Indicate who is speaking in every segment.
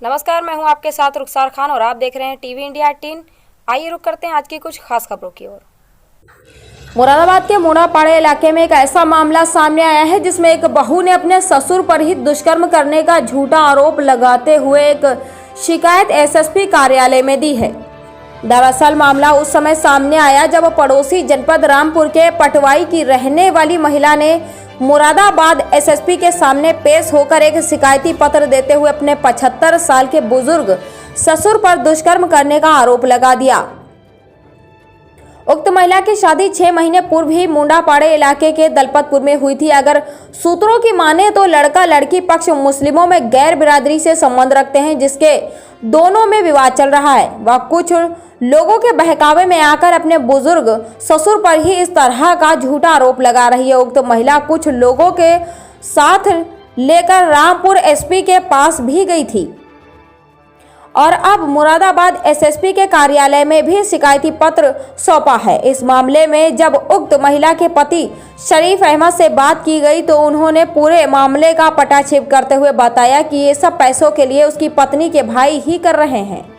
Speaker 1: नमस्कार, मैं हूं आपके साथ रुखसार खान और आप देख रहे हैं टीवी इंडिया 18। आइए रुक करते हैं आज की कुछ खास खबरों की ओर। मुरादाबाद के मोनापाड़े इलाके में एक ऐसा मामला सामने आया है जिसमें एक बहू ने अपने ससुर पर ही दुष्कर्म करने का झूठा आरोप लगाते हुए एक शिकायत एसएसपी कार्यालय में दी है। दरअसल मामला उस समय सामने आया जब पड़ोसी जनपद रामपुर के पटवाई की रहने वाली महिला ने मुरादाबाद एसएसपी के सामने पेश होकर एक शिकायती पत्र देते हुए अपने 75 साल के बुजुर्ग ससुर पर दुष्कर्म करने का आरोप लगा दिया। उक्त महिला की शादी 6 महीने पूर्व ही मुंडापाड़े इलाके के दलपतपुर में हुई थी। अगर सूत्रों की माने तो लड़का लड़की पक्ष मुस्लिमों में गैर बिरादरी से संबंध रखते हैं, जिसके दोनों में विवाद चल रहा है। वह कुछ लोगों के बहकावे में आकर अपने बुजुर्ग ससुर पर ही इस तरह का झूठा आरोप लगा रही है। उक्त महिला कुछ लोगों के साथ लेकर रामपुर एसपी के पास भी गई थी और अब मुरादाबाद एसएसपी के कार्यालय में भी शिकायती पत्र सौंपा है। इस मामले में जब उक्त महिला के पति शरीफ अहमद से बात की गई तो उन्होंने पूरे मामले का पटाक्षेप करते हुए बताया कि ये सब पैसों के लिए उसकी पत्नी के भाई ही कर रहे हैं।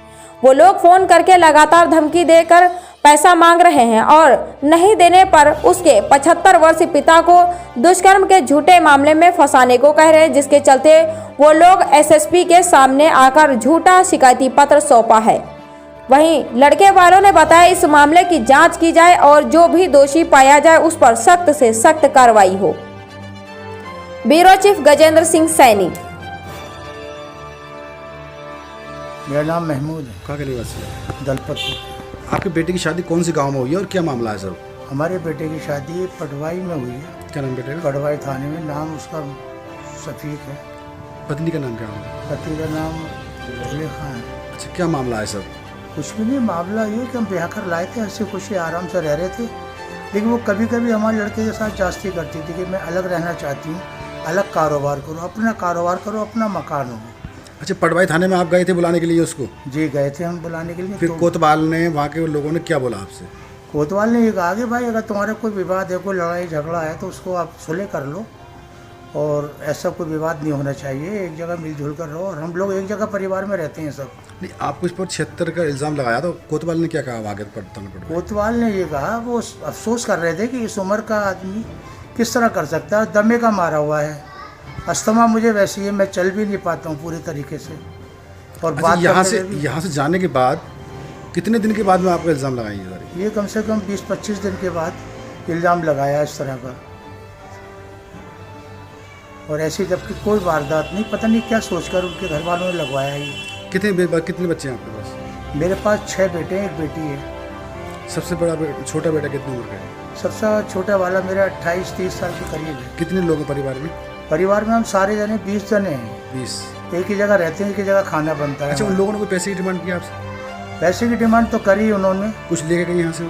Speaker 1: वो लोग फोन करके लगातार धमकी देकर पैसा मांग रहे हैं और नहीं देने पर उसके 75 वर्षीय पिता को दुष्कर्म के झूठे मामले में फंसाने को कह रहे हैं, जिसके चलते वो लोग एसएसपी के सामने आकर झूठा शिकायती पत्र सौंपा है। वहीं लड़के वालों ने बताया इस मामले की जांच की जाए और जो भी दोषी पाया जाए उस पर सख्त से सख्त कार्रवाई हो। Bureau chief Gajendra Singh Saini.
Speaker 2: मेरा नाम महमूद है।
Speaker 3: कहाँ के निवासी है?
Speaker 2: दलपतपुर।
Speaker 3: आपके बेटे की शादी कौन सी गांव में हुई है और क्या मामला है सर?
Speaker 2: हमारे बेटे की शादी पटवाई में हुई है।
Speaker 3: क्या नाम बेटे का?
Speaker 2: पटवाई थाने में। नाम उसका शफीक है।
Speaker 3: पत्नी का नाम क्या है?
Speaker 2: पति का नाम जुलेखा है।
Speaker 3: अच्छा, क्या मामला है सर?
Speaker 2: कुछ भी नहीं, मामला ये कि हम ब्याह कर लाए थे, हंसी खुशी आराम से रह रहे थे, लेकिन वो कभी कभी हमारे लड़के के साथ जास्ती करती थी कि मैं अलग रहना चाहती हूँ, अलग कारोबार करो, अपना कारोबार करो, अपना मकान हो।
Speaker 3: अच्छा, पटवाई थाने में आप गए थे बुलाने के लिए उसको?
Speaker 2: जी गए थे हम बुलाने के लिए।
Speaker 3: फिर कोतवाल ने, वहाँ के लोगों ने क्या बोला आपसे?
Speaker 2: कोतवाल ने ये कहा कि भाई अगर तुम्हारा कोई विवाद है, कोई लड़ाई झगड़ा है तो उसको आप सुलह कर लो और ऐसा कोई विवाद नहीं होना चाहिए, एक जगह मिलजुल कर रहो और हम लोग एक जगह परिवार में रहते हैं सब।
Speaker 3: नहीं, आपको इस पर 76 का इल्ज़ाम लगाया तो कोतवाल ने क्या कहा आगे?
Speaker 2: कोतवाल ने ये कहा, वो अफसोस कर रहे थे कि इस उम्र का आदमी किस तरह कर सकता है, दमे का मारा हुआ है, अस्थमा मुझे वैसी है, मैं चल भी नहीं पाता हूँ पूरे तरीके से। और
Speaker 3: अच्छा, यहाँ से जाने के बाद कितने दिन के बाद में आपको इल्ज़ाम लगाएंगे सर?
Speaker 2: ये कम से कम 20-25 दिन के बाद इल्ज़ाम लगाया इस तरह का। और ऐसी जबकि कोई वारदात नहीं, पता नहीं क्या सोचकर उनके घर वालों ने लगवाया ये।
Speaker 3: कितने बच्चे हैं आपके पास?
Speaker 2: मेरे पास 6 बेटे हैं, एक बेटी है।
Speaker 3: सबसे बड़ा छोटा बेटा कितनी उम्र का है?
Speaker 2: सबसे छोटा वाला मेरा 28-30 साल के करीब है।
Speaker 3: कितने लोग हैं परिवार में?
Speaker 2: परिवार में हम सारे जने 20 जने हैं।
Speaker 3: 20।
Speaker 2: एक ही जगह रहते हैं, एक ही जगह खाना बनता है।
Speaker 3: अच्छा, उन लोगों ने कोई पैसे की डिमांड की आपसे?
Speaker 2: पैसे की डिमांड तो करी उन्होंने।
Speaker 3: कुछ लेके गए यहाँ से?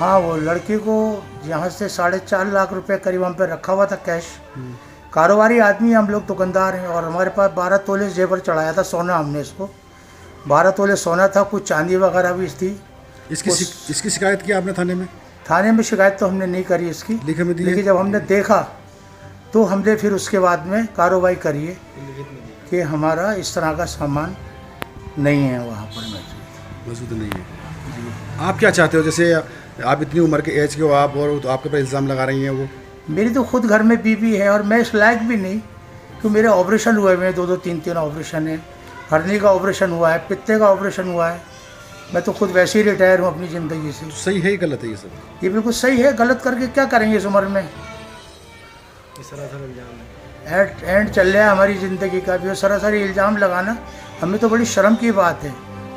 Speaker 2: हाँ, वो लड़की को यहाँ से 4.5 लाख रुपए करीब हम पे रखा हुआ था कैश। कारोबारी आदमी, हम लोग दुकानदार हैं और हमारे पास 12 तोले जेवर चढ़ाया था सोना, हमने इसको 12 तोले सोना था, कुछ चांदी वगैरह भी थी।
Speaker 3: इसकी शिकायत की आपने थाने में?
Speaker 2: थाने में शिकायत तो हमने नहीं करी इसकी, लेकिन जब हमने देखा तो हमने फिर उसके बाद में कार्रवाई करी है कि हमारा इस तरह का सामान नहीं है वहाँ पर
Speaker 3: मौजूद नहीं है। आप क्या चाहते हो? जैसे आप इतनी उम्र के एज के हो आप, और तो आपके ऊपर इल्ज़ाम लगा रही हैं वो।
Speaker 2: मेरी तो खुद घर में बीवी है और मैं इस लायक भी नहीं कि मेरे ऑपरेशन हुए हैं, 2-2 3-3 ऑपरेशन है, हर्नी का ऑपरेशन हुआ है, पित्ते का ऑपरेशन हुआ है, मैं तो खुद वैसे ही रिटायर हूँ अपनी ज़िंदगी से।
Speaker 3: सही है, गलत है ये सब?
Speaker 2: ये बिल्कुल सही है, गलत करके क्या करेंगे इस उम्र में?
Speaker 3: सरासर इल्ज़ाम है।
Speaker 2: एंड चल रहा है हमारी ज़िंदगी का भी, और सरासर इल्ज़ाम लगाना हमें तो बड़ी शर्म की बात है।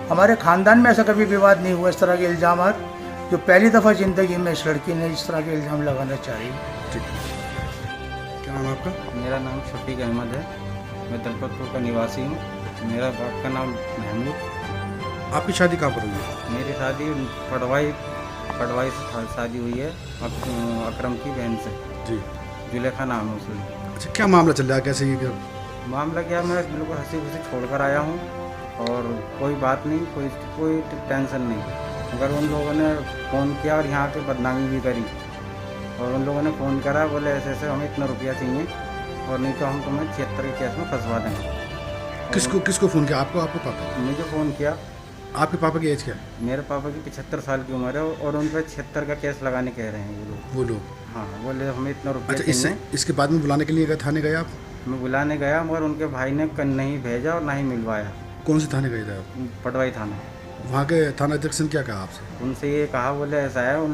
Speaker 2: हमारे ख़ानदान में ऐसा कभी विवाद नहीं हुआ इस तरह के इल्ज़ाम, जो पहली दफ़ा ज़िंदगी में इस लड़की ने इस तरह के इल्ज़ाम लगाना चाहिए।
Speaker 3: ठीक। क्या नाम आपका?
Speaker 4: मेरा नाम शफीक अहमद है, मैं दलपतपुर का निवासी हूँ। मेरा बाप का नाम महमूद।
Speaker 3: आपकी शादी कहाँ पर हुई है?
Speaker 4: मेरी शादी पटवाई से शादी हुई है, अकरम की बहन से।
Speaker 3: जी।
Speaker 4: जुलेखा नाम है उसका।
Speaker 3: अच्छा, क्या मामला चल रहा है? कैसे ये
Speaker 4: मामला क्या, मैं बिल्कुल हंसी खुशी छोड़ कर आया हूँ और कोई बात नहीं, कोई टेंशन नहीं। मगर उन लोगों ने फ़ोन किया और यहाँ पे बदनामी भी करी, और उन लोगों ने फ़ोन करा, बोले ऐसे ऐसे हमें इतना रुपया चाहिए और नहीं तो हम तुम्हें 76 के केस में फंसवा देंगे।
Speaker 3: किसको किसको फ़ोन किया, आपको आपको पापा?
Speaker 4: मुझे फ़ोन किया।
Speaker 3: आपके पापा की एज क्या है?
Speaker 4: मेरे पापा की 75 साल की उम्र है और उन पर 76 का केस लगाने कह रहे हैं
Speaker 3: वो लोग?
Speaker 4: हाँ, बोले हमें इतना रुपया
Speaker 3: अच्छा,
Speaker 4: चाहिए।
Speaker 3: इसके बाद में बुलाने के लिए गए, थाने गए आप?
Speaker 4: मैं बुलाने गया मगर उनके भाई ने नहीं भेजा और ना ही मिलवाया।
Speaker 3: कौन से थाने गए थे आप?
Speaker 4: पटवाई थाना।
Speaker 3: वहाँ के थाना अध्यक्ष ने क्या कहा आपसे?
Speaker 4: उनसे ये कहा, बोले ऐसा है, उन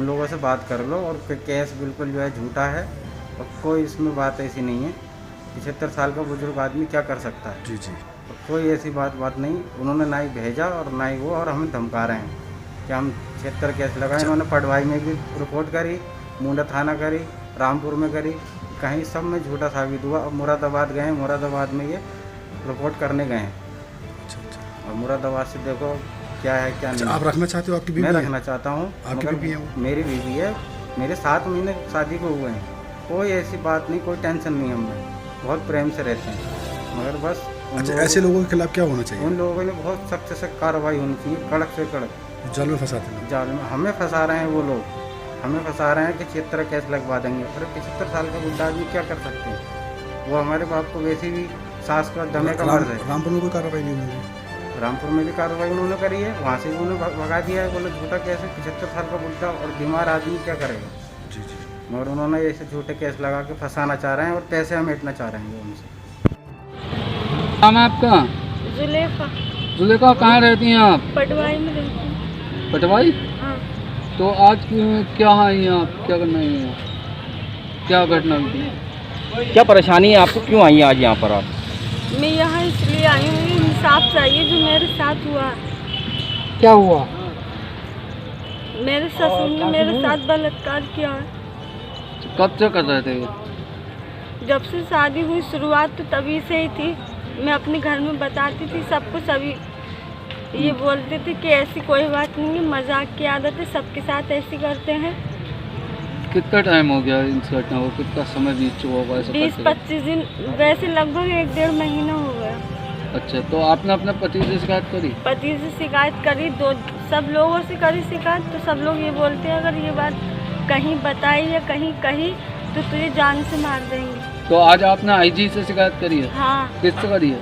Speaker 4: लोगों से बात कर लो और केस बिल्कुल जो है झूठा है और कोई इसमें बात ऐसी नहीं है। 75 साल का बुजुर्ग आदमी क्या कर सकता है?
Speaker 3: जी जी।
Speaker 4: और कोई ऐसी बात नहीं। उन्होंने ना ही भेजा और ना ही वो, और हमें धमका रहे हैं कि हम 76 केस लगाए। इन्होंने पटवाई में भी रिपोर्ट करी, मुंडा थाना करी, रामपुर में करी, कहीं सब में झूठा साबित हुआ। अब मुरादाबाद गए, मुरादाबाद में ये रिपोर्ट करने गए हैं।
Speaker 3: अच्छा अच्छा।
Speaker 4: और मुरादाबाद से देखो क्या है क्या नहीं।
Speaker 3: आप रखना चाहते हो? आपकी बीवी
Speaker 4: मैं
Speaker 3: है?
Speaker 4: रखना चाहता हूँ।
Speaker 3: आपकी
Speaker 4: मगर
Speaker 3: बीवी है वो?
Speaker 4: मेरी बीवी है। मेरे 7 महीने शादी को हुए हैं। कोई ऐसी बात नहीं, कोई टेंशन नहीं हमें। बहुत प्रेम से रहते हैं। मगर बस
Speaker 3: अच्छा, ऐसे लोगों के खिलाफ क्या होना चाहिए?
Speaker 4: उन लोगों ने बहुत सख्त से कार्रवाई होनी चाहिए, कड़क से कड़क।
Speaker 3: जाल में फंसाते हैं?
Speaker 4: जाल में हमें फंसा रहे हैं वो लोग, हमें फंसा रहे हैं कि 76 केस लगवा देंगे। अरे 75 साल का बुढ़ा आदमी क्या कर सकते हैं? वो हमारे बाप को वैसे भी सास का दमे का मर्ज है।
Speaker 3: रामपुर में कोई कार्रवाई नहीं हुई?
Speaker 4: रामपुर में भी कार्रवाई उन्होंने करी है, वहाँ से भी उन्होंने भगा दिया है। बोले झूठा केस है, 75 साल का बुढ़ा और बीमार आदमी क्या करेगा?
Speaker 3: जी जी।
Speaker 4: मगर उन्होंने ऐसे झूठे केस लगा के फंसाना चाह रहे हैं और पैसे हमेटना चाह रहे हैं उनसे।
Speaker 5: नाम है आपका?
Speaker 6: जुलेखा।
Speaker 5: जुलेखा, कहाँ रहती हैं आप?
Speaker 6: पटवाई में रहती हूँ।
Speaker 5: पटवाई?
Speaker 6: हाँ।
Speaker 5: तो आज क्या आई हैं आप, क्या करना है, क्या घटना हुई?
Speaker 7: क्या परेशानी है आपको, क्यों आई हैं आज यहाँ पर आप?
Speaker 6: मैं यहाँ इसलिए आई हूँ, मुझे इंसाफ चाहिए जो मेरे साथ हुआ।
Speaker 5: क्या हुआ?
Speaker 6: मेरे ससुर ने मेरे साथ बलात्कार किया है।
Speaker 5: कब से कर रहे थे ये?
Speaker 6: जब से शादी हुई, शुरुआत तो तभी से ही थी। मैं अपने घर में बताती थी सबको, सभी ये बोलते थे कि ऐसी कोई बात नहीं है, मजाक की आदत है, सबके साथ ऐसी करते हैं।
Speaker 5: कितना टाइम हो गया इस घटना को, कितना समय बीत चुका होगा?
Speaker 6: 20-25 दिन, वैसे लगभग 1-1.5 महीना हो गया।
Speaker 5: अच्छा, तो आपने अपने पति से शिकायत करी?
Speaker 6: पति से शिकायत करी, सब लोगों से करी शिकायत। तो सब लोग ये बोलते हैं अगर ये बात कहीं बताई या कहीं कही तो तुझे जान से मार देंगे।
Speaker 5: तो आज आपने आईजी से शिकायत करी है?
Speaker 6: हाँ।
Speaker 5: किससे करी है?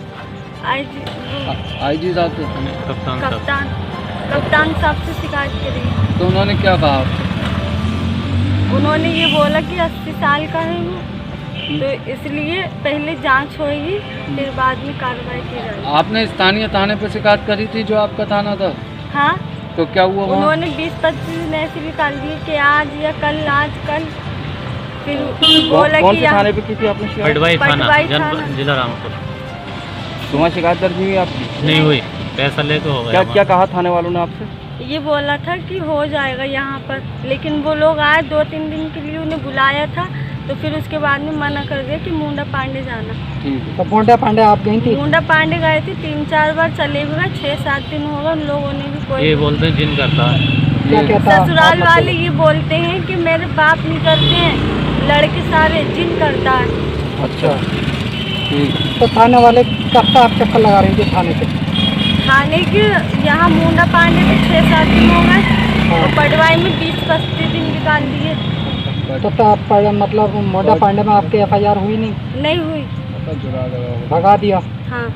Speaker 5: आईजी साहब से?
Speaker 6: कप्तान साहब से शिकायत करी।
Speaker 5: तो उन्होंने क्या कहा आपसे?
Speaker 6: उन्होंने ये बोला कि 80 साल का है वो, तो इसलिए पहले जांच होगी फिर बाद में कार्रवाई की जाएगी।
Speaker 5: आपने स्थानीय थाने पर शिकायत करी थी जो आपका थाना था?
Speaker 6: हाँ।
Speaker 5: तो क्या हुआ वहाँ?
Speaker 6: उन्होंने 20-25 दिन ऐसे निकाल दिए कि आज या कल, आज कल। फिर बोला
Speaker 7: कौन
Speaker 6: कि
Speaker 7: से थाने पे की थी आपने शिकायत?
Speaker 6: पटवाई थाना,
Speaker 8: जिला रामपुर।
Speaker 7: वहाँ शिकायत दर्ज हुई आपकी?
Speaker 8: नहीं हुई, पैसा लेके हो
Speaker 7: क्या
Speaker 8: गया।
Speaker 7: क्या कहा थाने वालों ने आपसे?
Speaker 6: ये बोला था कि हो जाएगा यहाँ पर, लेकिन वो लोग आए 2-3 दिन के लिए, उन्हें बुलाया था तो फिर उसके बाद में मना कर दिया कि मुंडा पांडे जाना।
Speaker 5: तो मुंडा पांडे आप गई थी?
Speaker 6: मुंडा पांडे गए थे, 3-4 बार चले भी गए, 6-7 दिन हो गए। उन लोगों ने भी कोई
Speaker 8: ये बोलते हैं जिन करता है।
Speaker 6: ससुराल वाले ये बोलते हैं कि मेरे बाप नहीं करते हैं, लड़के सारे जिन करता है।
Speaker 5: अच्छा, ठीक। तो थाने वाले कब आप चक्कर लगा रही थी थाने पे?
Speaker 6: थाने के यहाँ मुंडा पांडे पे 6-7 दिन हो गए और पटवाई में 20-25 दिन निकाल दिए।
Speaker 5: तो आप मतलब मुंडा पांडे में आपकी FIR हुई नहीं?
Speaker 6: नहीं हुई।
Speaker 5: भगा दिया?
Speaker 6: हाँ।